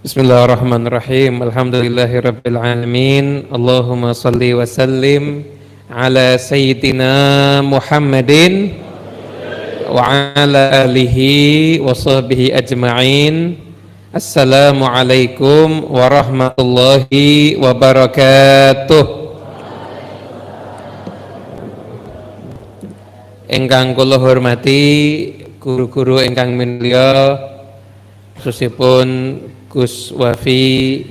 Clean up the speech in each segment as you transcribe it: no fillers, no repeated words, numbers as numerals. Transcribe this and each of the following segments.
Bismillahirrahmanirrahim. Alhamdulillahirabbil alamin. Allahumma shalli wa sallim ala sayyidina Muhammadin wa ala alihi wa sahbihi ajma'in. Assalamualaikum warahmatullahi wabarakatuh. Ingkang kula hormati guru-guru ingkang minulya, khususipun Gus Wafi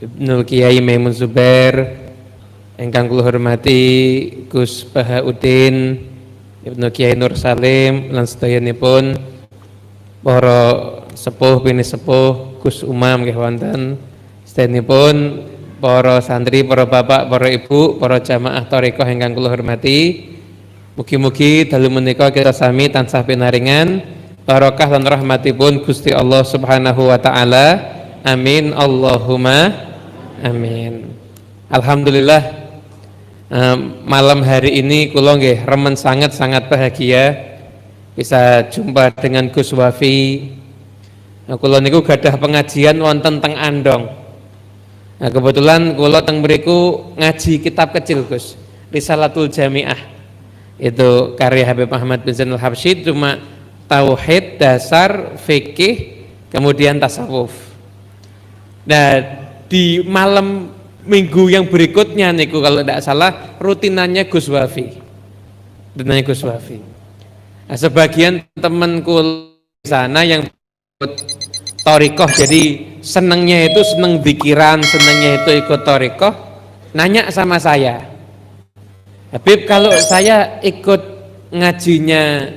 Ibnul Kiai Maimun Zubair, ingkang kula hormati Gus Bahauddin Ibnu Kiai Nur Salim lan sedayanipun para sepuh bini sepuh Gus Umam nggih wonten, sedayanipun para santri, para bapak, para ibu, para jamaah thariqah ingkang kula hormati. Mugi-mugi dalu menika kita sami tansah pinaringan barokah lan rahmatipun Gusti Allah Subhanahu wa taala. Amin Allahumma amin. Alhamdulillah, malam hari ini kula nggih remen sangat bahagia bisa jumpa dengan Gus Wafi. Kula niku gadah pengajian wonten teng Andong. Kebetulan kula teng mriku ngaji kitab kecil Gus, Risalatul Jamiah. Itu karya Habib Ahmad bin Zainal Habsyi, cuma tauhid, dasar, fikih, kemudian tasawuf. Nah, di malam minggu yang berikutnya niku kalau tidak salah rutinannya Gus Wafi. Rutinannya Gus Wafi. Nah, sebagian temanku di sana yang thariqah, jadi senangnya itu seneng pikiran, senangnya itu ikut thariqah, nanya sama saya, Habib, kalau saya ikut ngajinya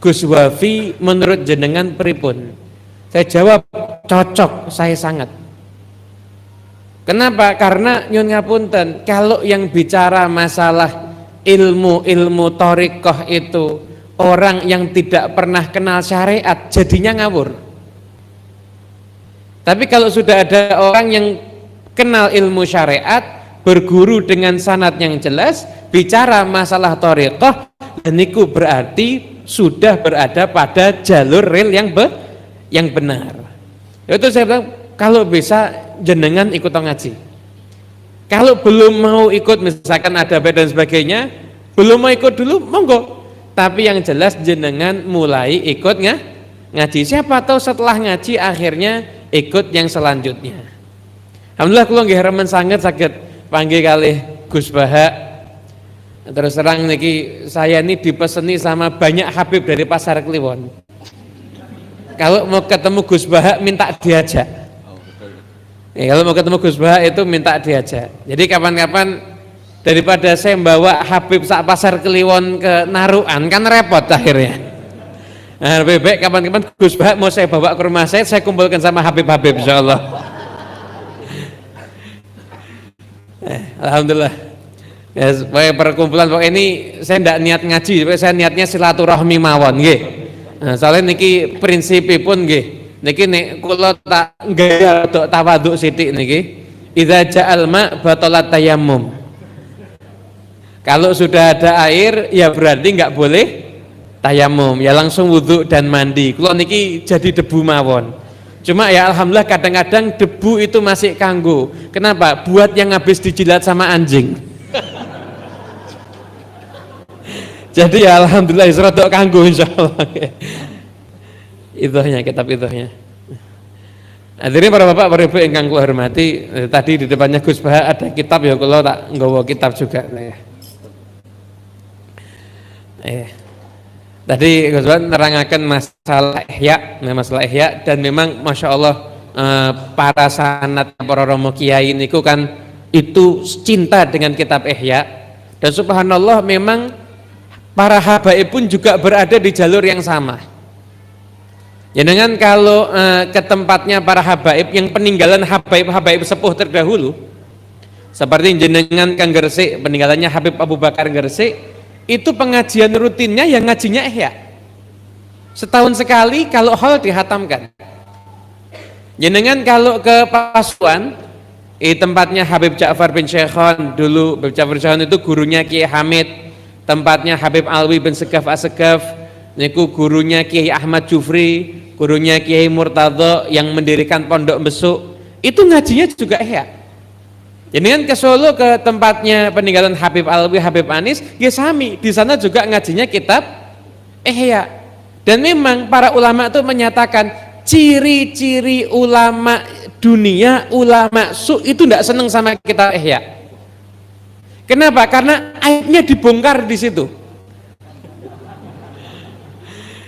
Gus Wafi menurut jenengan pripun? Saya jawab, cocok, saya sangat. Kenapa? Karena nyun ngapunten, kalau yang bicara masalah ilmu thariqah itu orang yang tidak pernah kenal syariat, jadinya ngawur. Tapi kalau sudah ada orang yang kenal ilmu syariat, berguru dengan sanad yang jelas, bicara masalah thariqah, dan itu berarti sudah berada pada jalur rel yang benar. Itu saya bilang, kalau bisa jenengan ikut ngaji. Kalau belum mau ikut, misalkan ada bed dan sebagainya, belum mau ikut dulu, monggo. Tapi yang jelas jenengan mulai ikut ngaji. Siapa tahu setelah ngaji akhirnya ikut yang selanjutnya. Alhamdulillah kula nggih remen sanget saged panggil kali Gus Baha. Terus terang niki saya ini dipeseni sama banyak Habib dari Pasar Kliwon. Kalau mau ketemu Gus Baha minta diajak. Kalau mau ketemu Gus Baha itu minta diajak. Jadi kapan-kapan daripada saya bawa Habib sak Pasar Kliwon ke Narukan kan repot akhirnya. Nah, lebih baik kapan-kapan Gus Baha mau saya bawa ke rumah saya kumpulkan sama Habib-Habib insyaallah. Alhamdulillah. Ya, supaya perkumpulan pokok ini saya tidak niat ngaji, saya niatnya silaturahmi mawon nggih. Nah, soalnya niki prinsipipun nggih. Niki nek kula tak gaya tok tawaduk sithik niki. Idza ja'al ma batalat tayammum. Kalau sudah ada air ya berarti enggak boleh tayamum, ya langsung wudhu dan mandi. Kula niki jadi debu mawon. Cuma ya alhamdulillah kadang-kadang debu itu masih kanggo. Kenapa? Buat yang habis dijilat sama anjing. Jadi ya alhamdulillah isrodok kanggo insyaallah. Idhohnya, kitab idhohnya. Hadirin para bapak, para ibu ingkang kula hormati, tadi di depannya Gus Baha ada kitab, ya kula tak nggawa kitab juga ya. Tadi Gus Baha nerangaken masalah ihya, dan memang masya Allah para sanad para romo kiai niku kan itu cinta dengan kitab ihya, dan subhanallah memang para habaib pun juga berada di jalur yang sama. Jangan kalau ke tempatnya para habaib yang peninggalan habaib sepuh terdahulu, seperti jenengan Kang Gresik, peninggalannya Habib Abu Bakar Gresik, itu pengajian rutinnya yang ngajinya ihya. Setahun sekali kalau hal dihatamkan. Jenengan kalau ke Pasuruan, tempatnya Habib Ja'far bin Syekhon, dulu Habib Ja'far bin Syekhon itu gurunya Kiai Hamid, tempatnya Habib Alwi bin Segaf As-Segaf, niku gurunya Kiai Ahmad Jufri, gurunya Kiai Murtadho yang mendirikan Pondok Besuk, itu ngajinya juga Ihya. Jadi kan ke Solo ke tempatnya peninggalan Habib Alwi, Habib Anis, ya sami, di sana juga ngajinya kitab Ihya. Dan memang para ulama itu menyatakan ciri-ciri ulama dunia, ulama su itu tidak senang sama kitab Ihya. Kenapa? Karena aibnya dibongkar di situ.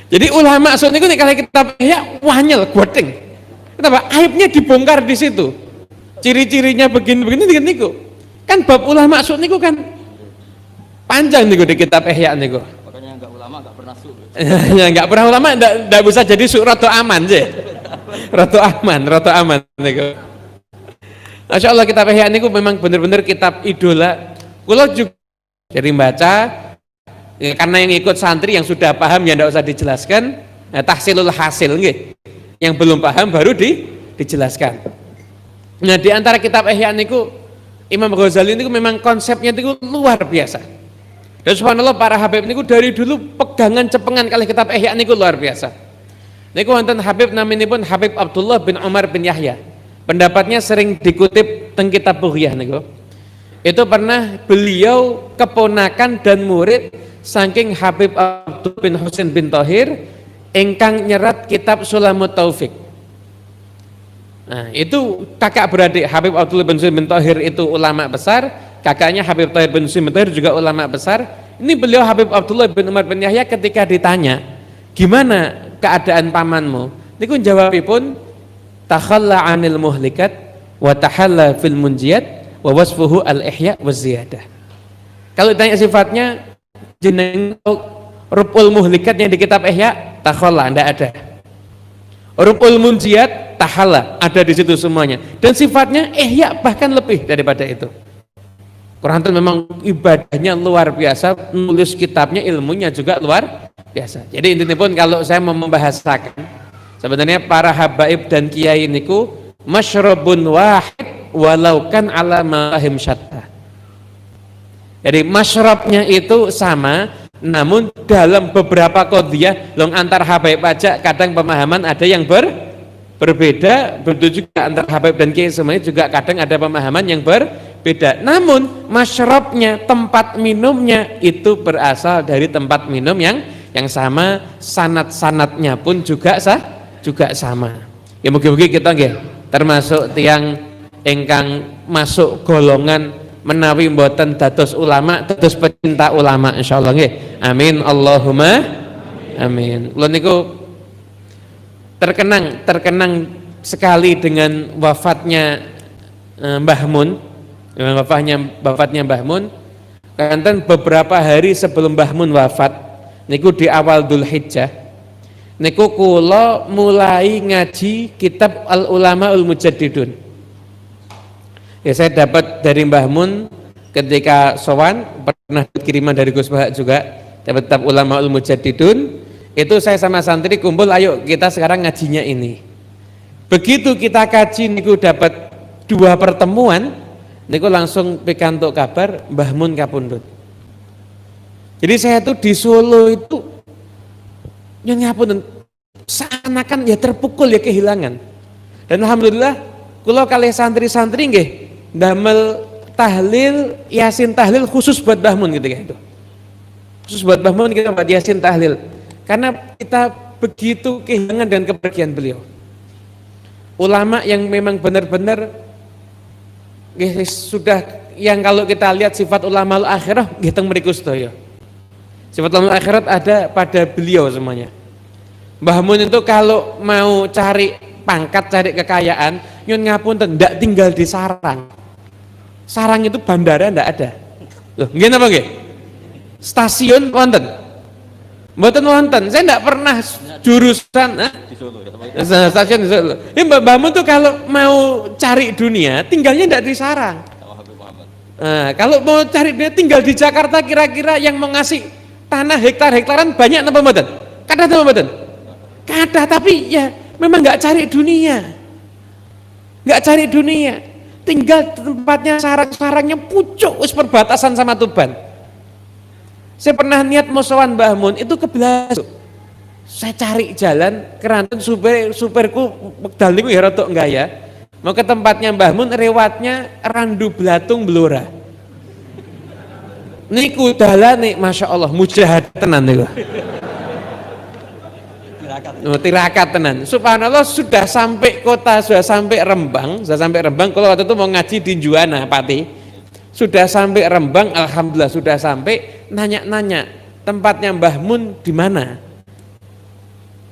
Jadi ulama su itu kalau kitab Ihya wanyel, godeng. Kenapa? Aibnya dibongkar di situ. Ciri-cirinya begini-begini niku. Kan bab ulama su niku kan panjang niku di kitab Ihya niku. Makanya enggak ulama enggak pernah su. Ya enggak pernah ulama enggak bisa jadi su ratu aman sih. Ratu aman niku. Masya Allah kitab Ihya niku memang benar-benar kitab idola. Kulo juga jadi baca ya, karena yang ikut santri yang sudah paham ya enggak usah dijelaskan. Nah, tahsilul hasil nggih. Yang belum paham baru dijelaskan. Nah, di antara kitab Ihya niku Imam Ghazali niku memang konsepnya niku luar biasa. Dan subhanallah para habib niku dari dulu pegangan cepengan kali kitab Ihya niku luar biasa. Niku wonten Habib naminipun Habib Abdullah bin Umar bin Yahya. Pendapatnya sering dikutip teng kitab Bughyah niku. Itu pernah beliau keponakan dan murid saking Habib Abdul bin Husain bin Thahir ingkang nyerat kitab Sulamut Taufik. Nah, itu kakak beradik Habib Abdullah bin Husain bin Thahir itu ulama besar, kakaknya Habib Thahir bin Husain bin Thahir juga ulama besar. Ini beliau Habib Abdullah bin Umar bin Yahya ketika ditanya, "Gimana keadaan pamanmu?" Niku jawabipun, "Takhalla 'anil muhlikat wa tahalla fil munjiyat wa wasfuhu al-ihya wa ziyadah." Kalau ditanya sifatnya, jeneng rubul muhlikat yang di kitab Ihya, takhalla enggak ada. Rubul munjiyat tahala ada di situ semuanya, dan sifatnya Ihya bahkan lebih daripada itu. Quran itu memang ibadahnya luar biasa, nulis kitabnya ilmunya juga luar biasa. Jadi intinya pun kalau saya mau membahasakan sebenarnya para habaib dan kiai niku masyrabun wahid walau kan ala mahim syatta. Jadi masyrabnya itu sama, namun dalam beberapa qadhiyah long antar habaib aja kadang pemahaman ada yang berbeda, begitu juga antara habib dan kiai semuanya juga kadang ada pemahaman yang berbeda. Namun masyrabnya, tempat minumnya itu berasal dari tempat minum yang sama, sanad-sanadnya pun juga sama. Ya mugi-mugi kita nggih termasuk tiang ingkang masuk golongan menawi mboten dados ulama, dados pecinta ulama insyaallah nggih. Amin Allahumma amin. Lho niku terkenang sekali dengan wafatnya Mbah Mun, dengan wafatnya Mbah Mun. Kanten beberapa hari sebelum Mbah Mun wafat, niku di awal Dzulhijjah, niku kula mulai ngaji kitab Al Ulama Ul Mujaddidun. Ya saya dapat dari Mbah Mun ketika sowan, pernah kiriman dari Gus Bahak juga, dapat kitab Ulama Ul Mujaddidun. Itu saya sama santri kumpul, ayo kita sekarang ngajinya ini. Begitu kita kaji niku dapat 2 pertemuan, niku langsung pikantuk kabar Mbah Mun kapundhut. Jadi saya tuh di Solo itu nyun ngapunten seakan-akan ya terpukul ya kehilangan. Dan alhamdulillah kula kalih santri-santri nggih damel tahlil, yasin tahlil khusus buat Mbah Mun ketika itu. Khusus buat Mbah Mun kita buat yasin tahlil. Karena kita begitu kehilangan dan kepergian beliau. Ulama yang memang benar-benar sudah, yang kalau kita lihat sifat ulama al-akhirah ngitung mriku sedaya. Sifat ulama al-akhirat ada pada beliau semuanya. Mbah Mun itu kalau mau cari pangkat, cari kekayaan, nyun ngapunten ndak tinggal di sarang. Sarang itu bandara ndak ada. Loh, nggih napa nggih? Stasiun wonten. Mboten wonten, saya tidak pernah jurusan Di Solo ya. stasiun di Solo. Ini Mbah Mun tuh kalau mau cari dunia tinggalnya tidak di sarang. Nah, kalau mau cari dunia tinggal di Jakarta, kira-kira yang mau ngasih tanah hektar-hektaran banyak napa mboten? Kathah napa mboten? Kathah, tapi ya memang nggak cari dunia. Nggak cari dunia. Tinggal tempatnya sarang-sarangnya pucuk wis perbatasan sama Tuban. Saya pernah niat mau sowan Mbah Mun itu ke Blasuk. Saya cari jalan, keranten supirku wekdal niku ya rada enggak ya. Mau ke tempatnya Mbah Mun, lewatnya Randu Blatung Blora. Niku dalane Masya Allah mujahad tenan niku. Tirakat tenan. Subhanallah sudah sampai kota, sudah sampai Rembang, kalau waktu itu mau ngaji di Juwana Pati. Sudah sampai Rembang, alhamdulillah sudah sampai, nanya-nanya tempatnya Mbah Mun di mana?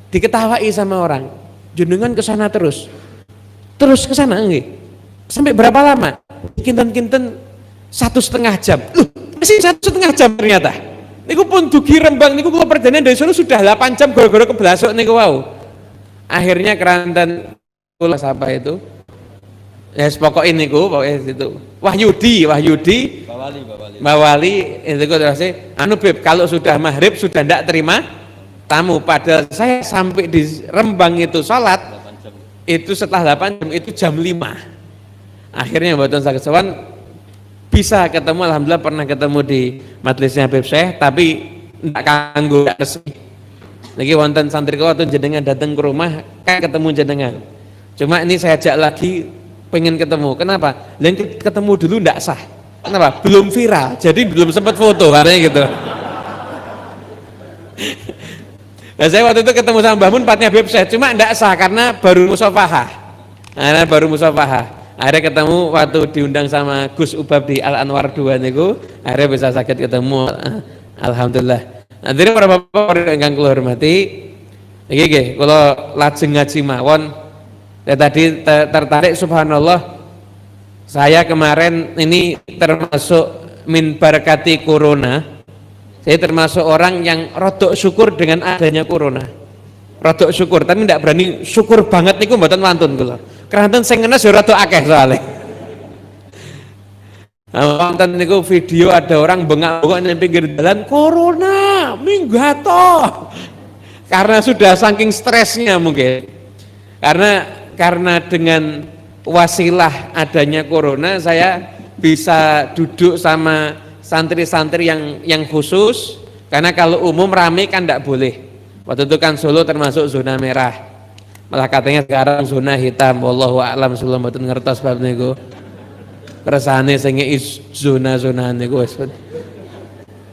Diketawai sama orang. Jenengan ke sana terus ke sana nggih. Sampai berapa lama? Kinten-kinten 1,5 jam. Loh, masih 1,5 jam ternyata. Niku pun dugi Rembang niku kula perjalanan dari Solo sudah 8 jam gara-gara kebelasok niku wau. Akhirnya keranten kula siapa itu? Ya pokoknya niku, pokoknya itu. Wahyudi. Bawali itu kok anu Beb, kalau sudah maghrib sudah ndak terima tamu. Padahal saya sampai di Rembang itu salat itu setelah 8 jam itu jam 5. Akhirnya mboten saged sowan, bisa ketemu, alhamdulillah pernah ketemu di majelisnya Habib Syekh, tapi ndak kanggo resmi. Lagi wonten santri kula waktu jenengan datang ke rumah kan ketemu jenengan. Cuma ini saya ajak lagi pengen ketemu. Kenapa? Lain ketemu dulu ndak sah. Kenapa? Belum viral. Jadi belum sempat foto katanya gitu. Nah, saya waktu itu ketemu sama Mbah Mun empatnya Habib Syekh, cuma ndak sah karena baru musafahah. Akhirnya ketemu waktu diundang sama Gus Ubab di Al Anwar 2 niku, akhirnya bisa sakit ketemu. Alhamdulillah. Nah, jadi para bapak ingkang kula hormati, iki nggih kula lajeng ngaji mawon. Saya tadi tertarik subhanallah. Saya kemarin ini termasuk min barakati corona. Saya termasuk orang yang rodok syukur dengan adanya corona. Rodok syukur, tapi tidak berani syukur banget niku mboten wantun kula. Keranten sing ngenes ya rada akeh soalnya. Wonten niku video ada orang bengak-bengok di pinggir jalan, corona minggato. Karena sudah saking stresnya mungkin. Karena dengan wasilah adanya corona saya bisa duduk sama santri-santri yang khusus, karena kalau umum rame kan tidak boleh. Waktu itu kan Solo termasuk zona merah, malah katanya sekarang zona hitam. Wallahu a'lam, sebelum mboten ngertos bab niku. Kersane sing zona-zona niku wis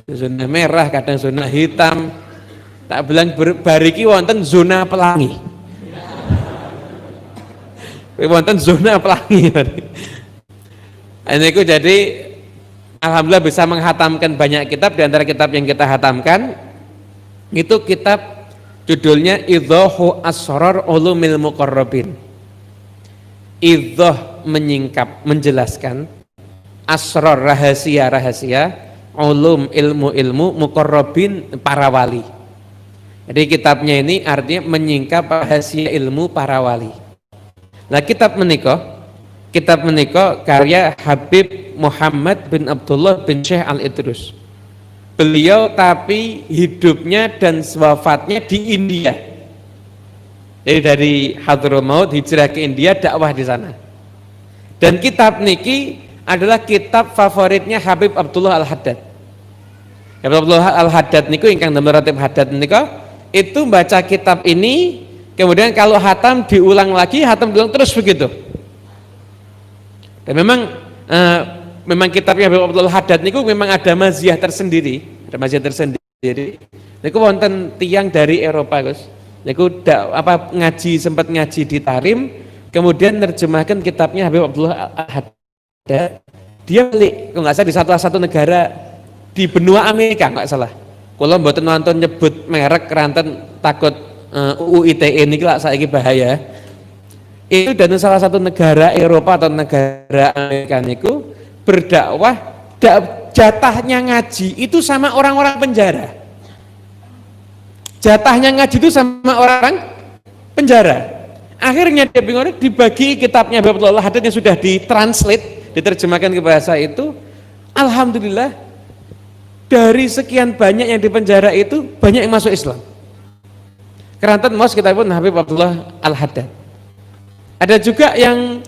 zona merah, kadang zona hitam. Tak bilang bariki wonten zona pelangi. Wonten zona pelangi. Niku jadi alhamdulillah bisa menghatamkan banyak kitab. Di antara kitab yang kita hatamkan itu kitab judulnya Idhahu Asrar Ulumil Muqarrabin. Idhah menyingkap, menjelaskan, asrar rahasia-rahasia, ulum ilmu-ilmu, muqarrabin para wali. Jadi kitabnya ini artinya menyingkap rahasia ilmu para wali. Nah, kitab menika karya Habib Muhammad bin Abdullah bin Syekh Al-Idrus. Beliau tapi hidupnya dan wafatnya di India. Jadi dari Hadramaut hijrah ke India, dakwah di sana. Dan kitab niki adalah kitab favoritnya Habib Abdullah Al-Haddad. Habib Abdullah Al-Haddad niku ingkang damel Ratib Haddad nika itu baca kitab ini, kemudian kalau hatam diulang lagi, hatam diulang terus begitu. Dan memang kitabnya Habib Abdullah Haddad niku memang ada maziyah tersendiri, Niku wonten tiang dari Eropa, Gus. Niku sempat ngaji di Tarim, kemudian nerjemahkan kitabnya Habib Abdullah Haddad. Dia balik, kalau nggak salah di satu negara di benua Amerika, nggak salah. Kalau mboten nonton nyebut merek keranten takut UU ITE ini lah saiki bahaya. Itu dan salah satu negara Eropa atau negara Amerika niku berdakwah, jatahnya ngaji itu sama orang-orang penjara. Jatahnya ngaji itu sama orang penjara. Akhirnya dia bingung, dibagi kitabnya Habib Abdullah Haddad yang sudah ditranslate, diterjemahkan ke bahasa itu. Alhamdulillah dari sekian banyak yang di penjara itu banyak yang masuk Islam. Keranten mos kita pun Habib Abdullah Al-Haddad. Ada juga yang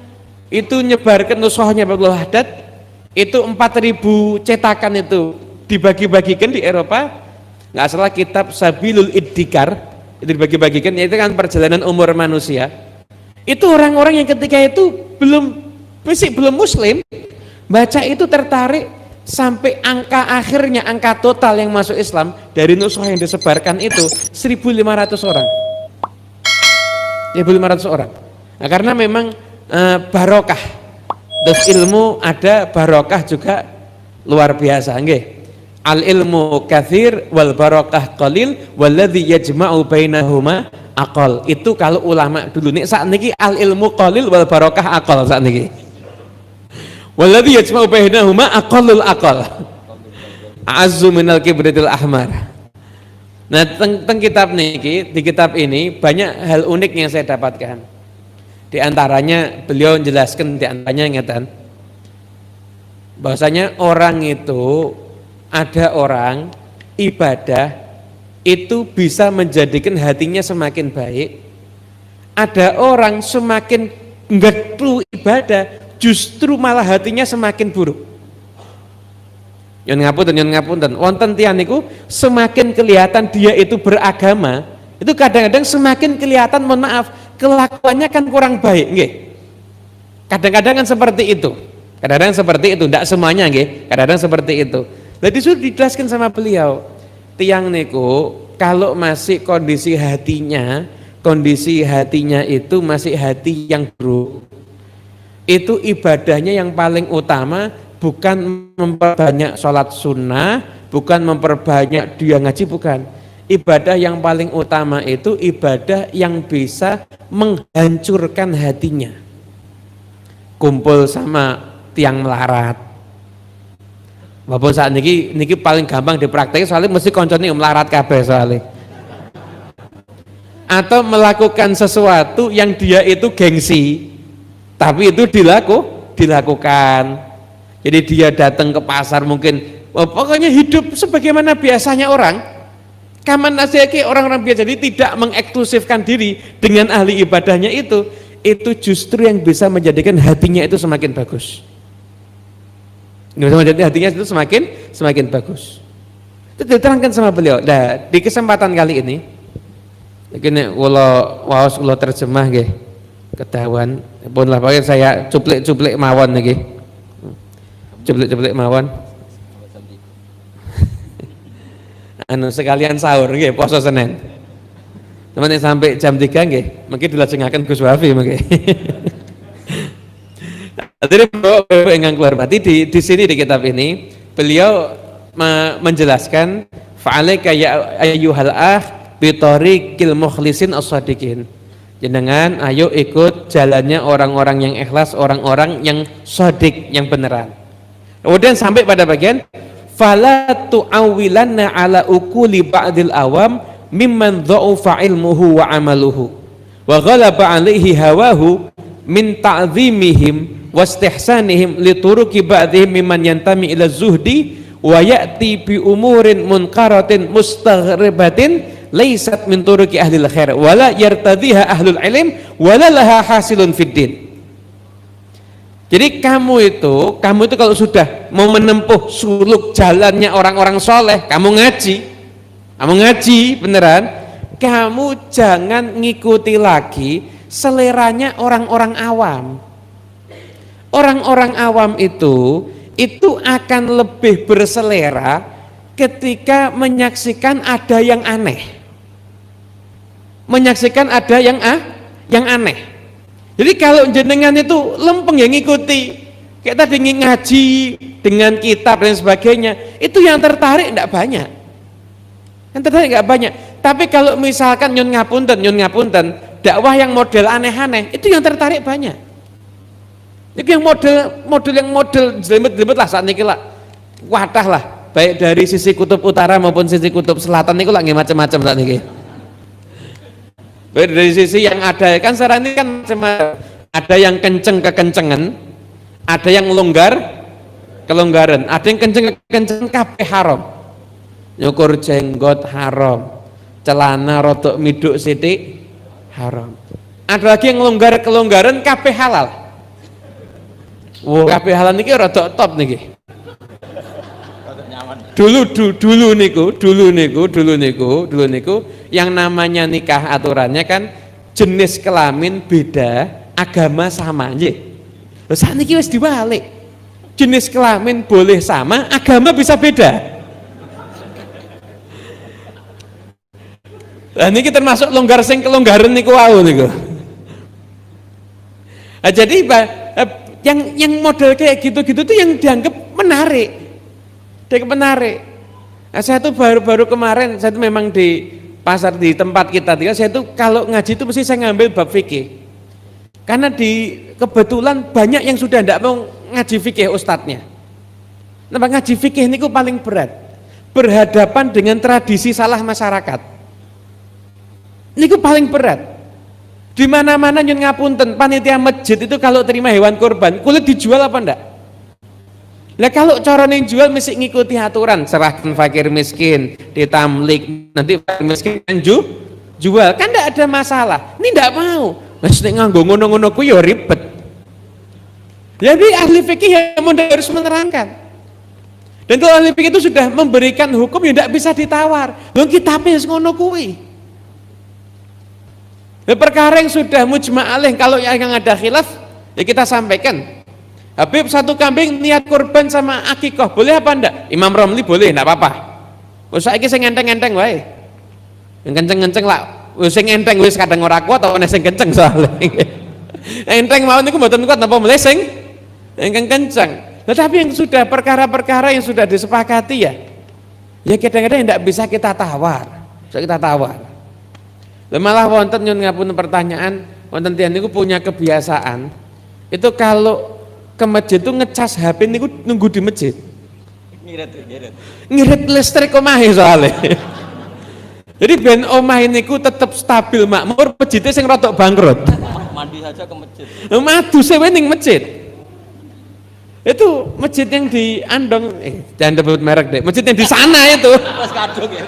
itu nyebarkan nusohnya Habib Abdullah Haddad, itu 4.000 cetakan itu dibagi-bagikan di Eropa. Nggak salah kitab Sabilul Iddikar, itu dibagi-bagikan, yaitu kan perjalanan umur manusia. Itu orang-orang yang ketika itu belum muslim, baca itu tertarik sampai angka akhirnya, angka total yang masuk Islam dari nusrah yang disebarkan itu 1.500 orang. 1.500 orang. Nah, karena memang barokah, terus ilmu ada, barokah juga luar biasa, nggih. Al ilmu kathir wal barokah qalil walladzi yajma'u bainahuma aqal. Itu kalau ulama dulu. Nek saat niki al ilmu qalil wal barokah aqal saat niki. Walladzi yajma'u bainahuma aqallul aqal. A'azzu minal kibritil ahmar. Nah, teng kitab niki, di kitab ini banyak hal unik yang saya dapatkan. Di antaranya beliau menjelaskan, di antaranya ingatan bahwasanya orang itu, ada orang ibadah itu bisa menjadikan hatinya semakin baik. Ada orang semakin enggak perlu ibadah, justru malah hatinya semakin buruk. Yon ngapunten, wonten tiyang niku semakin kelihatan dia itu beragama, itu kadang-kadang semakin kelihatan, mohon maaf, kelakuannya kan kurang baik, nggih. Kadang-kadang kan seperti itu. Kadang-kadang seperti itu, tidak semuanya nggih. Kadang-kadang seperti itu. Jadi sudah dijelaskan sama beliau, tiang niku kalau masih kondisi hatinya itu masih hati yang buruk, itu ibadahnya yang paling utama bukan memperbanyak sholat sunnah, bukan memperbanyak dia ngaji, bukan. Ibadah yang paling utama itu ibadah yang bisa menghancurkan hatinya. Kumpul sama tiang melarat. Walaupun saat niki paling gampang dipraktekkan, soalnya mesti koncone melarat kabeh soalnya. Atau melakukan sesuatu yang dia itu gengsi, tapi itu dilakukan. Jadi dia datang ke pasar mungkin, pokoknya hidup sebagaimana biasanya orang. Kaman nasihati orang-orang biasa, jadi tidak mengeksklusifkan diri dengan ahli ibadahnya itu justru yang bisa menjadikan hatinya itu semakin bagus. Hatinya itu semakin bagus. Itu diterangkan sama beliau. Nah, di kesempatan kali ini, ini kalau terjemah nggih, ketahuan. Pun lah, pokoknya saya cuplik mawon nggih. Cuplik mawon. Anu sekalian sahur nggih, poso Senin. Teman sampai jam 3 nggih, mungkin dilajengaken Gus Wafi mungkin. Jadi Bapak yang hormati, di sini di kitab ini beliau menjelaskan fa'alaika ya ayyuhal akh bi tariqil mukhlisin as-shadiqin. Jenengan ayo ikut jalannya orang-orang yang ikhlas, orang-orang yang shadiq, yang beneran. Kemudian sampai pada bagian fala tu'awilanna ala ukuli ba'dil awam mimman dha'ufa ilmuhu wa amaluhu wa ghalaba alaihi hawahu min ta'zimihim wastihsanihim lituruki ba'dihim mimman yantami ila zuhdi wa ya'ti bi umurin munkaratin mustaghribatin laysat min turuki ahlil khair wala yartadhiha ahlul ilm wala laha hasilun fid din. Jadi kamu itu kalau sudah mau menempuh suluk jalannya orang-orang soleh, kamu ngaji beneran, kamu jangan ngikuti lagi seleranya orang-orang awam. Orang-orang awam itu akan lebih berselera ketika menyaksikan ada yang aneh, yang aneh. Jadi kalau jenengan itu lempeng yang ngikuti, kayak tadi ngaji dengan kitab dan sebagainya, itu yang tertarik tidak banyak. Tapi kalau misalkan nyun ngapunten, dakwah yang model aneh-aneh, itu yang tertarik banyak. Itu yang model jelimet-jelimet lah saat ini lah, wadah lah, baik dari sisi kutub utara maupun sisi kutub selatan ini lah macam-macam saat ini. Baik dari sisi yang ada kan sekarang ini kan ada yang kenceng kekencengan, ada yang kelonggaran, ada yang kenceng kabeh haram. Nyukur jenggot haram, celana rotok miduk sithik haram. Ada lagi yang kelonggaran kabeh halal. Kabeh halal niki rada top niki. Dulu niku yang namanya nikah aturannya kan jenis kelamin beda, agama sama nggih. Lho sakniki wis diwalik. Jenis kelamin boleh sama, agama bisa beda. Nah, ini termasuk longgar sing kelonggaran niku wau niku. Nah, jadi yang model kayak gitu-gitu tuh yang dianggap menarik. Dianggap menarik. Nah, saya tuh baru kemarin, saya tuh memang di pasar di tempat kita tinggal, saya tuh kalau ngaji itu mesti saya ngambil bab fikih. Karena kebetulan banyak yang sudah tidak mau ngaji fikih ustadznya. Nah, ngaji fikih niku paling berat. Berhadapan dengan tradisi salah masyarakat. Niku paling berat. Di mana-mana nyun ngapunten, panitia masjid itu kalau terima hewan kurban, kulit dijual apa enggak? Lah kalau cara yang jual mesti ngikuti aturan, serahkan fakir miskin, ditamlik, nanti fakir miskin jual, kan enggak ada masalah. Ini enggak mau. Mas nek nganggo ngono-ngono ku ya ribet. Jadi ahli fikih yang harus menerangkan. Dan kalau ahli fikih itu sudah memberikan hukum yang enggak bisa ditawar. Lho kitabnya ngono kuwi. Perkara yang sudah mujma' alaih, kalau yang ada khilaf ya kita sampaikan. Habib satu kambing niat kurban sama akikah boleh apa enggak? Imam Romli boleh, enggak apa-apa. Wis saiki sing enteng-enteng wae. Yang kenceng-kenceng lah, wis sing enteng wis kadang ora kuat atau sing kenceng soalnya. Enteng mawon niku mboten kuat napa mleh sing kenceng. Tetapi yang sudah perkara-perkara yang sudah disepakati ya kadang-kadang enggak bisa kita tawar. Bisa kita tawar. Malah wonten nyun ngapun pertanyaan, wonten tiyang niku punya kebiasaan itu kalau ke masjid itu ngecas HP niku nunggu di masjid. Ngirit listrik omahe soalnya. Jadi ben omah niku tetap stabil makmur, masjidnya sing rotok bangkrut. Mandi saja ke masjid. Madu sewe ning masjid. Itu masjid yang di Andong, jangan sebut merek deh. Masjid yang di sana itu. Pas kadung ya.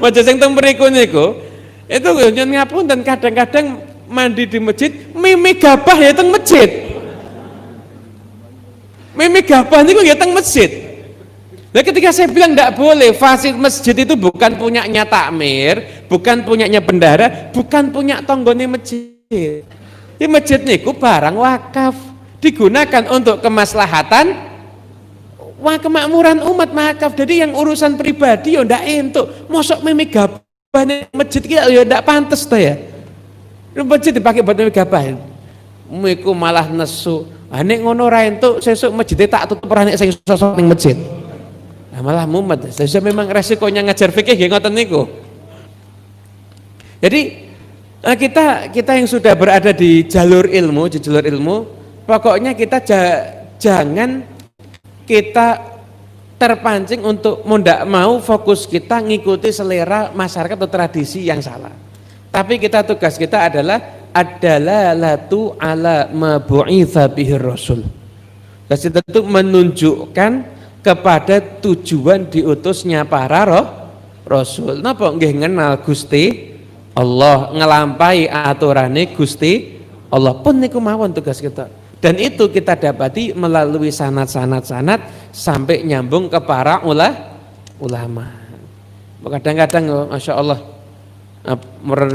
Masjid yang teng mriku niku itu nyun ngapun dan kadang-kadang mandi di masjid mimi gabah ya teng masjid. Mimi gabah niku ya teng masjid. Nah ketika saya bilang tidak boleh, fasilitas masjid itu bukan punyanya takmir, bukan punyanya bendahara, bukan punya tonggone masjid. Di masjid niku barang wakaf, digunakan untuk kemaslahatan kemakmuran umat makaf. Jadi yang urusan pribadi ya ndak entuk. Mosok mimi gabah masjid ki ya ndak pantes ta ya. Masjid dipakai buat mimi gabah. Miku malah nesu. Ah nek ngono ra entuk sesuk masjid tak tutup ora nek sing sosok ning masjid. Nah malah mumet. Saya memang resikonya ngajar fikih nggih ngoten niku. Jadi kita yang sudah berada di jalur ilmu, pokoknya kita jangan kita terpancing untuk tidak mau fokus kita ngikuti selera masyarakat atau tradisi yang salah. Tapi tugas kita adalah latu ala ma bu'itsa bihi rasul. Kasih tentu menunjukkan kepada tujuan diutusnya para rasul. Napa nggih ngenal Gusti Allah, ngelampai aturane Gusti Allah pun niku mawon tugas kita. Dan itu kita dapati melalui sanad sampai nyambung ke para ulama. Kadang-kadang Masya Allah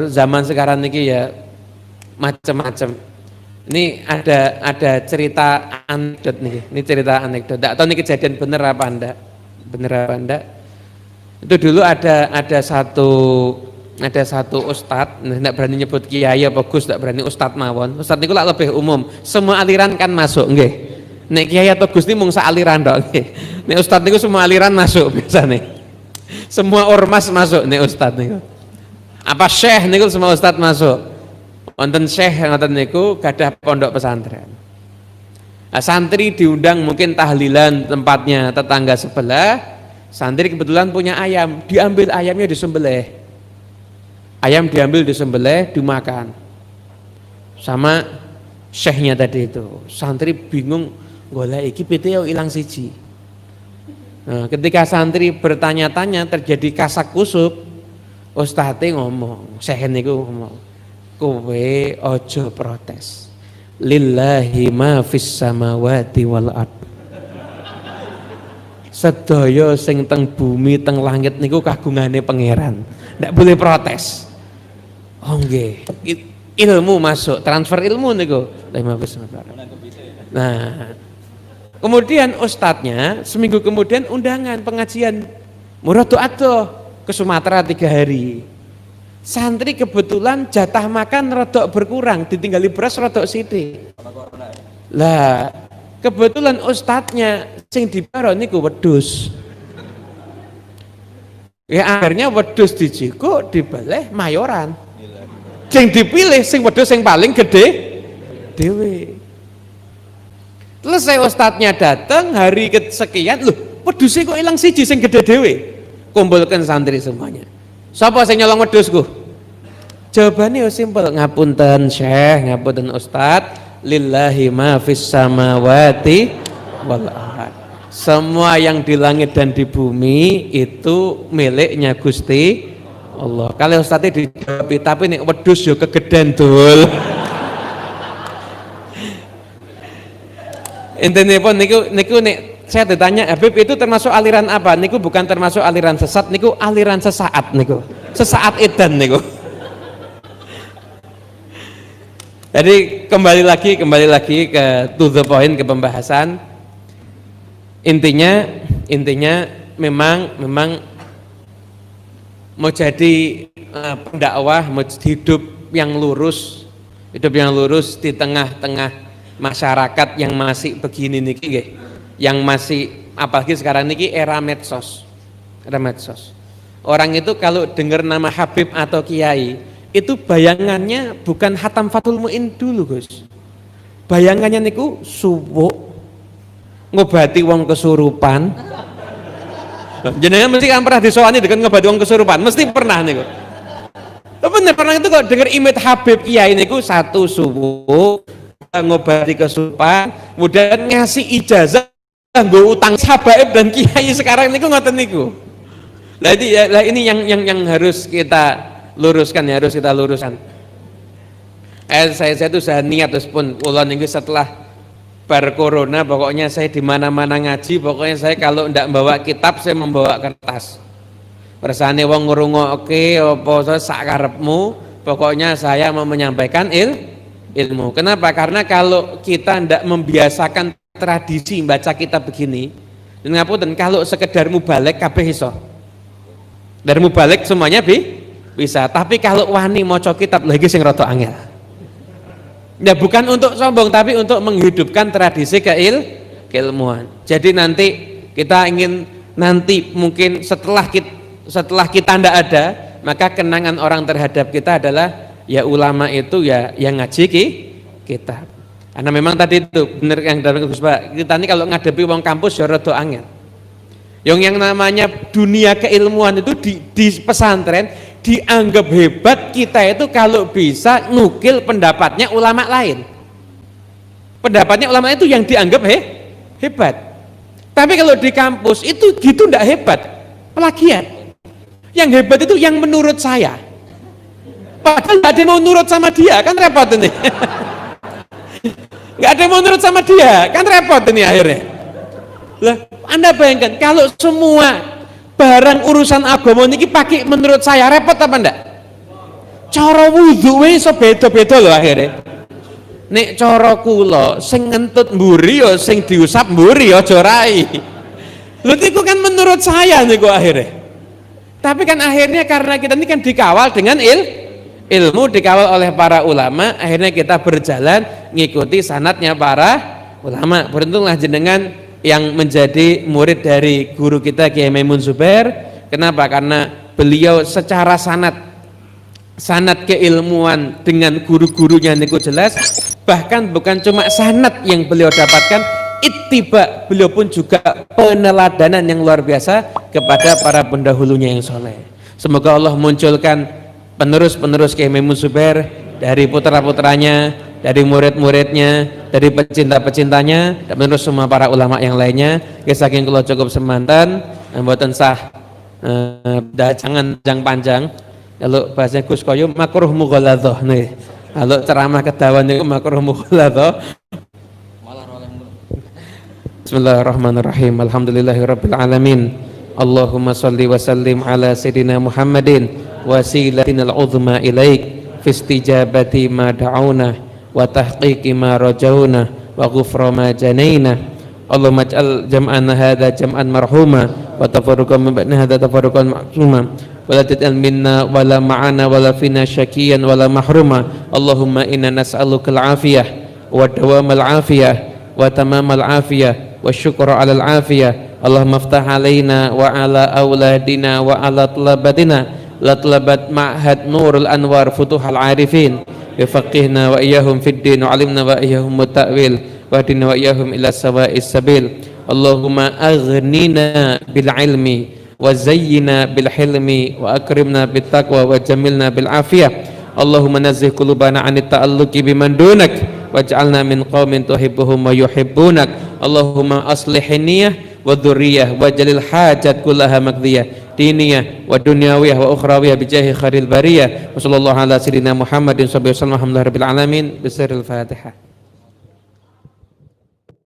zaman sekarang ini ya macam-macam. Ini ada cerita anekdot nih. Ini cerita anekdot. Tidak tahu ini kejadian bener apa enggak. Itu dulu ada satu ustadz, tidak berani nyebut kiai apa gus, tidak berani ustadz mawon. Ustadz itu lah lebih umum, semua aliran kan masuk, nggih. Nek kiai atau gus ini mung aliran dok, nggih. Nek ustadz itu semua aliran masuk biasa nih. Semua ormas masuk nek ustadz niku. Apa syekh niku semua ustadz masuk. Wonten syekh ngoten niku gadah pondok pesantren. Nah, santri diundang mungkin tahlilan tempatnya tetangga sebelah. Santri kebetulan punya ayam, diambil ayamnya disembelih. Ayam diambil disembelih dimakan sama syekhnya tadi itu. Santri bingung, golek iki pite yo ilang siji. Nah, ketika santri bertanya-tanya terjadi kasak kusuk, ustadz ngomong, syekh niku ngomong, kowe ojo protes. Lillahi ma fis samawati wal ard. sedaya sing teng bumi teng langit niku kagungane pangeran, ndak boleh protes. Oh nggih, ilmu masuk, transfer ilmu niku. Nah, kemudian ustadznya seminggu kemudian undangan pengajian Murado'adoh ke Sumatera 3 hari. Santri kebetulan jatah makan rodok berkurang, ditinggali beras rodok sithik. Lah, kebetulan ustadznya sing diparo niku wedhus. Ya akhirnya wedhus dijiko dibeleh mayoran. Sing dipilih sing wedhus sing paling gede dhewe. Selesai ustadznya datang hari kesekian, loh wedhusnya kok ilang siji sing gede dhewe. Kumpulkan santri semuanya. Sapa sing nyolong wedhusku? Jawabannya simpel, ngapunten Syekh, ngapunten Ustadz, lillahi ma fis samawati wal ard. Semua yang di langit dan di bumi itu miliknya Gusti Allah. Kalau Ustadznya dijawab, tapi nek wedhus yo kegeden dul. Intine pun niku nek saya ditanya Habib itu termasuk aliran apa? Niku bukan termasuk aliran sesat, niku aliran sesaat niku. Sesaat edan niku. Jadi kembali lagi ke to the point, ke pembahasan. Intinya memang mau jadi pendakwah, mau hidup yang lurus di tengah-tengah masyarakat yang masih begini niki nggih. Yang masih apalagi sekarang niki era medsos. Orang itu kalau dengar nama Habib atau Kiai itu bayangannya bukan Hatam Fathul Mu'in dulu Gus. Bayangannya niku suwuk ngobati wong kesurupan. Jenengan mesti kan pernah disowani dengan ngobati wong kesurupan, mesti pernah niku. Bener pernah itu kok dengar imit Habib Kiai niku satu suwuk ngobati kesurupan, kemudian ngasih ijazah nggo utang habaib dan kiai sekarang niku ngoten niku. Lah ini yang harus kita luruskan, saya itu saya niat terus pun kula niku setelah bar corona pokoknya saya di mana-mana ngaji, pokoknya saya kalau ndak membawa kitab saya membawa kertas. Persane wong ngrungokke apa sak karepmu, pokoknya saya mau menyampaikan ilmu. Kenapa? Karena kalau kita ndak membiasakan tradisi baca kitab begini, dan ngapunten kalau sekedar mubalek kabeh iso. Dari mubalek semuanya bisa, tapi kalau wani maca kitab lagi sing rada angel. Ya bukan untuk sombong, tapi untuk menghidupkan tradisi keilmuan. Jadi nanti kita ingin mungkin setelah kita ndak ada, maka kenangan orang terhadap kita adalah ya ulama itu ya yang ngaji kitab. Karena memang tadi itu benar yang dalam Gus Pak, kita ini kalau ngadepi wong kampus ya rada angel. Yang namanya dunia keilmuan itu di pesantren dianggap hebat, kita itu kalau bisa nukil pendapatnya ulama lain. Pendapatnya ulama itu yang dianggap hebat. Tapi kalau di kampus itu gitu ndak hebat, plagiat. Yang hebat itu yang menurut saya. Padahal nggak ada yang mau nurut sama dia, kan repot ini. Nggak ada yang mau nurut sama dia, kan repot ini akhirnya. Lah, Anda bayangkan kalau semua barang urusan agama niki pakai menurut saya, repot apa enggak? Cara wudu wis beda-beda loh akhirnya. Nek cara kula sing ngentut mburi ya sing diusap mburi aja rai. Lho niku kan menurut saya niku akhirnya. Tapi kan akhirnya karena kita ini kan dikawal dengan ilmu, dikawal oleh para ulama, akhirnya kita berjalan ngikuti sanadnya para ulama. Beruntunglah jenengan yang menjadi murid dari guru kita Kiai Maimun Zubair. Kenapa? Karena beliau secara sanad keilmuan dengan guru-gurunya niku jelas. Bahkan bukan cuma sanad yang beliau dapatkan, ittiba, beliau pun juga peneladanan yang luar biasa kepada para pendahulunya yang soleh. Semoga Allah munculkan penerus Kiai Maimun Zubair dari putra-putranya, dari murid-muridnya, dari pecinta-pecintanya, dan menerus semua para ulama yang lainnya. Saking kula cukup semanten, mboten sah jangan panjang. Kalau bahasa Gus Koyo makruh mughaladhah nih. Kalau ceramah kedawan niku makruh mughaladhah. Bismillahirrahmanirrahim. Alhamdulillahirabbil alamin. Allahumma shalli wa sallim ala sayyidina Muhammadin wasilatinal uzma ilaik fi istijabati ma da'una wa tahqiqi ma rajauna wa ghufra ma janaina. Allahumma ij'al jam'ana hadza jam'an marhuma wa tafarruqan min ba'di hadza tafarruqan ma'suma wa la taj'al minna wala ma'ana wala fina syaqiyan wala mahruma. Allahumma inna nas'aluka al-afiyah wa dawamal afiyah wa tamamal afiyah wa syukra 'alal afiyah. Allahumma iftah 'alaina wa 'ala auladina wa 'ala talabatina la talabat ma'had nurul anwar futuhal arifin yafaqihna wa iyyahum fid din wa 'allimna wa iyyahum ta'wil wa hadina wa iyyahum ila sawa'is sabil. Allahumma aghnina bil ilmi wa zayyina bil hilmi wa akrimna bit taqwa wa jamilna bil afiyah. Allahumma nazzih qulubana 'anit ta'alluqi biman dunak waj'alna min qaumin tuhibbuhum wa yuhibbunak. Allahumma aslih niyyah wa dzurriyyah waj'alil hajat kullaha maqdiyah diniyah wa dunyawiyah wa ukhrawiyah bijahi khairil bariyah. Wassallallahu ala sayyidina Muhammadin sallallahu alaihi wasallam. Alhamdulillahirabbil alamin. Bismillahil Fatihah.